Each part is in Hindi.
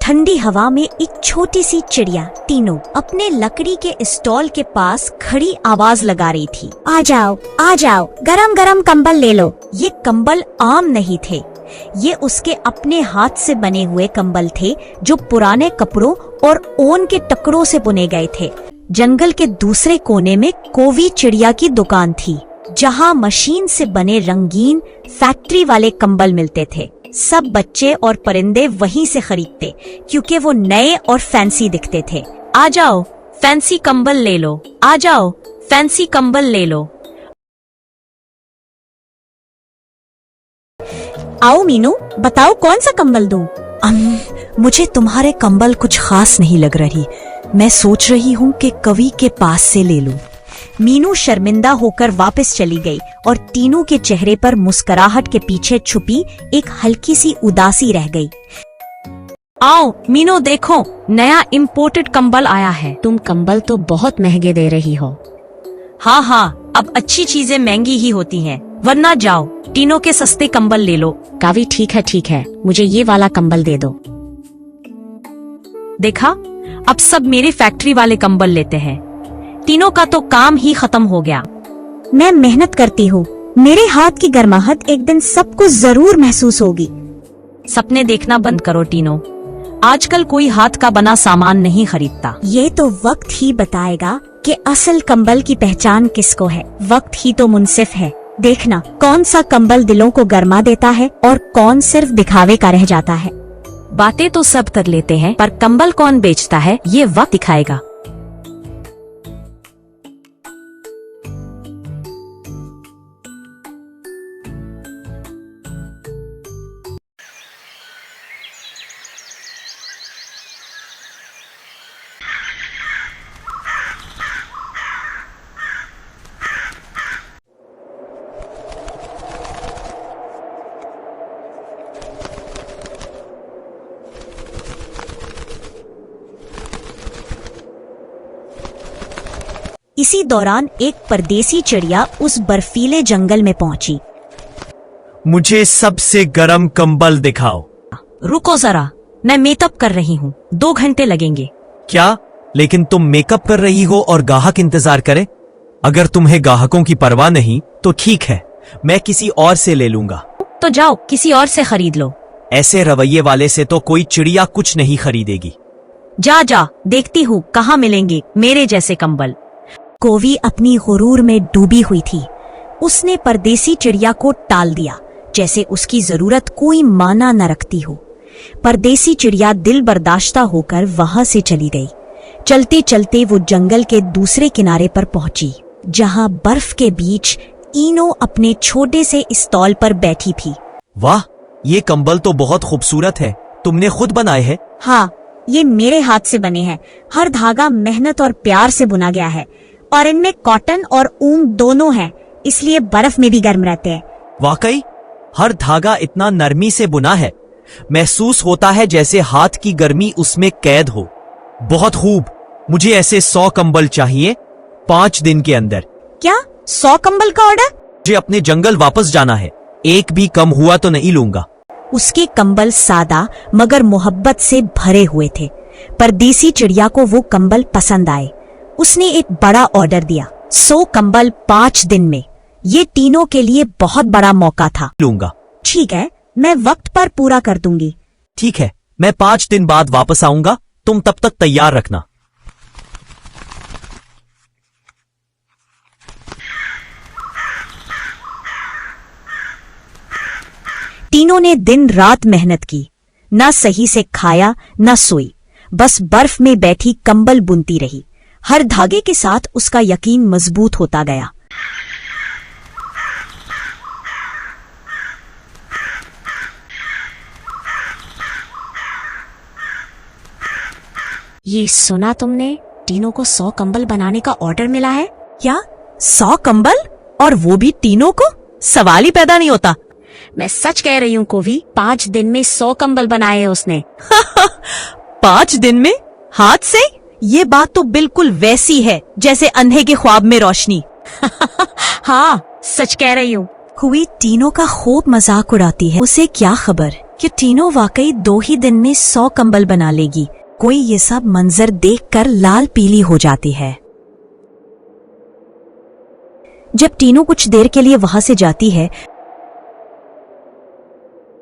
ठंडी हवा में एक छोटी सी चिड़िया टीनो अपने लकड़ी के स्टॉल के पास खड़ी आवाज लगा रही थी। आ जाओ, गरम गरम कंबल ले लो। ये कंबल आम नहीं थे, ये उसके अपने हाथ से बने हुए कंबल थे जो पुराने कपड़ों और ऊन के टुकड़ों से बुने गए थे। जंगल के दूसरे कोने में कोवी चिड़िया की दुकान थी, जहाँ मशीन से बने रंगीन फैक्ट्री वाले कंबल मिलते थे। सब बच्चे और परिंदे वहीं से खरीदते क्योंकि वो नए और फैंसी दिखते थे। आ जाओ, फैंसी कंबल ले लो, आ जाओ, फैंसी कंबल ले लो। आओ मीनू, बताओ कौन सा कंबल दूं? मुझे तुम्हारे कंबल कुछ खास नहीं लग रही। मैं सोच रही हूँ कि कवि के पास से ले लूं। मीनू शर्मिंदा होकर वापस चली गई और टीनू के चेहरे पर मुस्कुराहट के पीछे छुपी एक हल्की सी उदासी रह गई। आओ मीनू, देखो नया इम्पोर्टेड कंबल आया है। तुम कंबल तो बहुत महंगे दे रही हो। हाँ, अब अच्छी चीजें महंगी ही होती हैं, वरना जाओ टीनो के सस्ते कंबल ले लो। कावी ठीक है, मुझे ये वाला कंबल दे दो। देखा, अब सब मेरे फैक्ट्री वाले कंबल लेते हैं। तीनों का तो काम ही खत्म हो गया। मैं मेहनत करती हूँ, मेरे हाथ की गर्माहट एक दिन सबको जरूर महसूस होगी। सपने देखना बंद करो टीनो, आजकल कोई हाथ का बना सामान नहीं खरीदता। ये तो वक्त ही बताएगा कि असल कंबल की पहचान किसको है। वक्त ही तो मुनसिफ है। देखना कौन सा कंबल दिलों को गर्मा देता है और कौन सिर्फ दिखावे का रह जाता है। बातें तो सब कर लेते हैं, पर कंबल कौन बेचता है ये वक्त दिखाएगा। इसी दौरान एक परदेसी चिड़िया उस बर्फीले जंगल में पहुंची। मुझे सबसे गर्म कंबल दिखाओ। रुको जरा, मैं मेकअप कर रही हूँ, 2 घंटे लगेंगे। क्या? लेकिन तुम मेकअप कर रही हो और ग्राहक इंतजार करे? अगर तुम्हें ग्राहकों की परवाह नहीं तो ठीक है, मैं किसी और से ले लूंगा। तो जाओ किसी और से खरीद लो। ऐसे रवैये वाले से तो कोई चिड़िया कुछ नहीं खरीदेगी। जा, देखती हूँ कहाँ मिलेंगे मेरे जैसे कंबल। कोवी अपनी गुरूर में डूबी हुई थी। उसने परदेसी चिड़िया को टाल दिया, जैसे उसकी जरूरत कोई माना न रखती हो। परदेसी चिड़िया दिल बर्दाश्ता होकर वहां से चली गई। चलते चलते वो जंगल के दूसरे किनारे पर पहुंची, जहां बर्फ के बीच टीनो अपने छोटे से स्टॉल पर बैठी थी। वाह, ये कंबल तो बहुत खूबसूरत है। तुमने खुद बनाए हैं? हाँ, ये मेरे हाथ से बने हैं। हर धागा मेहनत और प्यार से बुना गया है और इनमें कॉटन और ऊन दोनों हैं, इसलिए बर्फ में भी गर्म रहते हैं। वाकई, हर धागा इतना नरमी से बुना है, महसूस होता है जैसे हाथ की गर्मी उसमें कैद हो। बहुत खूब, मुझे ऐसे 100 कंबल चाहिए 5 दिन के अंदर। क्या 100 कंबल का ऑर्डर? मुझे अपने जंगल वापस जाना है, एक भी कम हुआ तो नहीं लूंगा। उसके कंबल सादा मगर मोहब्बत से भरे हुए थे। परदेसी चिड़िया को वो कंबल पसंद आए। उसने एक बड़ा ऑर्डर दिया, 100 कंबल 5 दिन में। ये तीनों के लिए बहुत बड़ा मौका था। लूंगा। ठीक है, मैं वक्त पर पूरा कर दूंगी। ठीक है, मैं 5 दिन बाद वापस आऊंगा, तुम तब तक तैयार रखना। तीनों ने दिन रात मेहनत की, न सही से खाया न सोई, बस बर्फ में बैठी कंबल बुनती रही। हर धागे के साथ उसका यकीन मजबूत होता गया। ये सुना तुमने? टीनो को 100 कंबल बनाने का ऑर्डर मिला है। क्या 100 कंबल? और वो भी तीनों को? सवाल ही पैदा नहीं होता। मैं सच कह रही हूँ कोवी, 5 दिन में 100 कंबल बनाए हैं उसने। 5 दिन में? हाथ से? ये बात तो बिल्कुल वैसी है जैसे अंधे के ख्वाब में रोशनी। हाँ, सच कह रही हूँ। हुई तीनों का खूब मजाक उड़ाती है। उसे क्या खबर कि तीनों वाकई 2 ही दिन में 100 कंबल बना लेगी। कोई ये सब मंजर देखकर लाल पीली हो जाती है। जब टीनू कुछ देर के लिए वहां से जाती है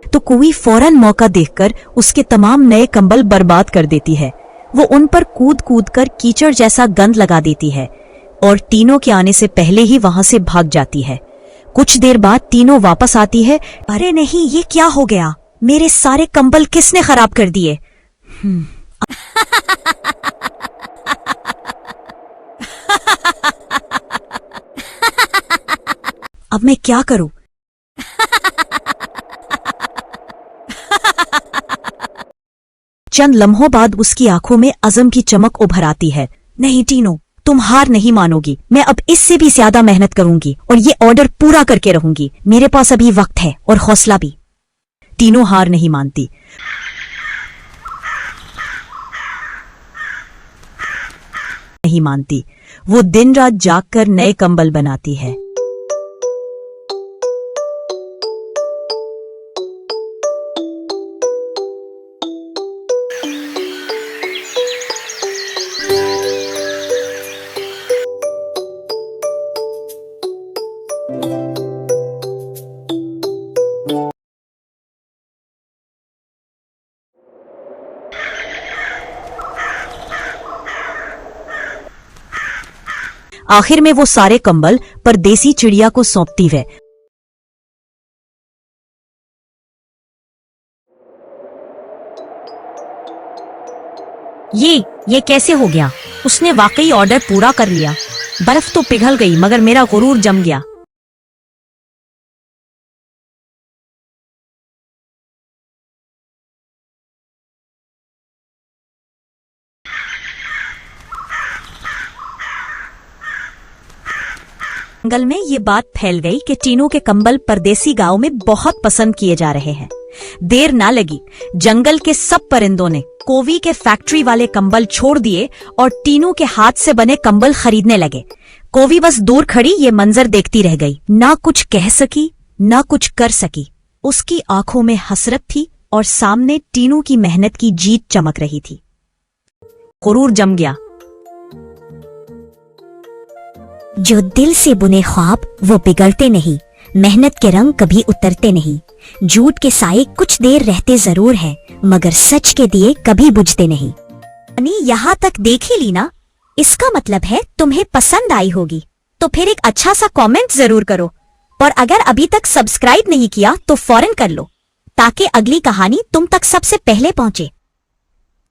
तो कोई फौरन मौका देखकर उसके तमाम नए कंबल बर्बाद कर देती है। वो उन पर कूद कूद कर कीचड़ जैसा गंद लगा देती है और तीनों के आने से पहले ही वहां से भाग जाती है। कुछ देर बाद तीनों वापस आती है। अरे नहीं, ये क्या हो गया? मेरे सारे कंबल किसने खराब कर दिए? अब मैं क्या करूं? चंद लम्हों बाद उसकी आंखों में अज़म की चमक उभर आती है। नहीं टीनू, तुम हार नहीं मानोगी। मैं अब इससे भी ज्यादा मेहनत करूंगी और ये ऑर्डर पूरा करके रहूंगी। मेरे पास अभी वक्त है और हौसला भी। तीनों हार नहीं मानती। वो दिन रात जागकर नए कंबल बनाती है। आखिर में वो सारे कंबल परदेसी चिड़िया को सौंपती है। ये कैसे हो गया? उसने वाकई ऑर्डर पूरा कर लिया। बर्फ तो पिघल गई मगर मेरा गुरूर जम गया। जंगल में ये बात फैल गई कि टीनू के कंबल परदेसी गांव में बहुत पसंद किए जा रहे हैं। देर ना लगी, जंगल के सब परिंदों ने कोवी के फैक्ट्री वाले कंबल छोड़ दिए और टीनू के हाथ से बने कंबल खरीदने लगे। कोवी बस दूर खड़ी ये मंजर देखती रह गई। ना कुछ कह सकी, ना कुछ कर सकी। उसकी आंखों में हसरत थी और सामने टीनू की मेहनत की जीत चमक रही थी। गुरूर जम गया। जो दिल से बुने ख्वाब वो बिगड़ते नहीं, मेहनत के रंग कभी उतरते नहीं। झूठ के साए कुछ देर रहते जरूर हैं, मगर सच के दिए कभी बुझते नहीं। यानी यहाँ तक देख ही ली ना, इसका मतलब है तुम्हें पसंद आई होगी। तो फिर एक अच्छा सा कमेंट जरूर करो और अगर अभी तक सब्सक्राइब नहीं किया तो फौरन कर लो ताकि अगली कहानी तुम तक सबसे पहले पहुंचे।